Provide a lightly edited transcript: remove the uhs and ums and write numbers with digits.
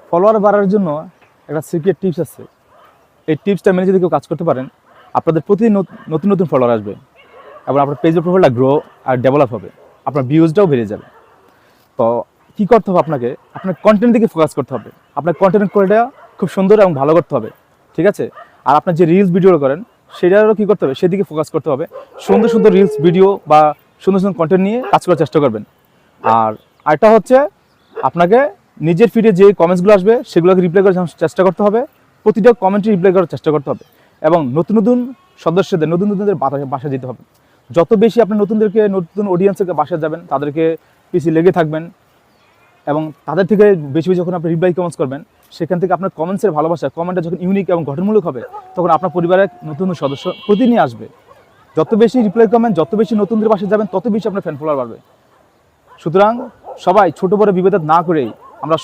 Follower বাড়ার জন্য একটা সিক্রেট টিপস আছে। এই টিপসটা মেনে যদি কেউ কাজ করতে পারেন, আপনাদের প্রতিদিন নতুন নতুন ফলোয়ার আসবে এবং আপনার পেজের প্রোফাইলটা গ্রো আর ডেভেলপ হবে, আপনার ভিউজটাও বেড়ে যাবে। তো কী করতে হবে, আপনাকে আপনার কন্টেন্ট দিকে ফোকাস করতে হবে। আপনার কন্টেন্ট কোয়ালিটিটা খুব সুন্দর এবং ভালো করতে হবে, ঠিক আছে? আর আপনার যে রিলস ভিডিওগুলো করেন সেটারও কী করতে হবে, সেদিকে ফোকাস করতে হবে। সুন্দর সুন্দর রিলস ভিডিও বা সুন্দর সুন্দর কন্টেন্ট নিয়ে কাজ করার চেষ্টা করবেন। আর আরেকটা হচ্ছে, আপনাকে নিজের ফিডে যে কমেন্টসগুলো আসবে সেগুলোকে রিপ্লাই করার চেষ্টা করতে হবে। প্রতিটা কমেন্টে রিপ্লাই করার চেষ্টা করতে হবে এবং নতুন নতুন সদস্যদের নতুনদের বাসা যেতে হবে। যত বেশি আপনি নতুন অডিয়েন্সের বাসা যাবেন, তাদেরকে পিছিয়ে লেগে থাকবেন এবং তাদের থেকে বেশি বেশি যখন আপনি রিপ্লাই কমেন্টস করবেন, সেখান থেকে আপনার কমেন্টসের ভালোবাসা, কমেন্টটা যখন ইউনিক এবং গঠনমূলক হবে, তখন আপনার পরিবারের নতুন সদস্য প্রতিদিনই আসবে। যত বেশি রিপ্লাই কমেন্ট, যত বেশি নতুনদের বাসায় যাবেন, তত বেশি আপনার ফ্যান ফলোয়ার বাড়বে। সুতরাং সবাই ছোট বড় বিভেদ না করেই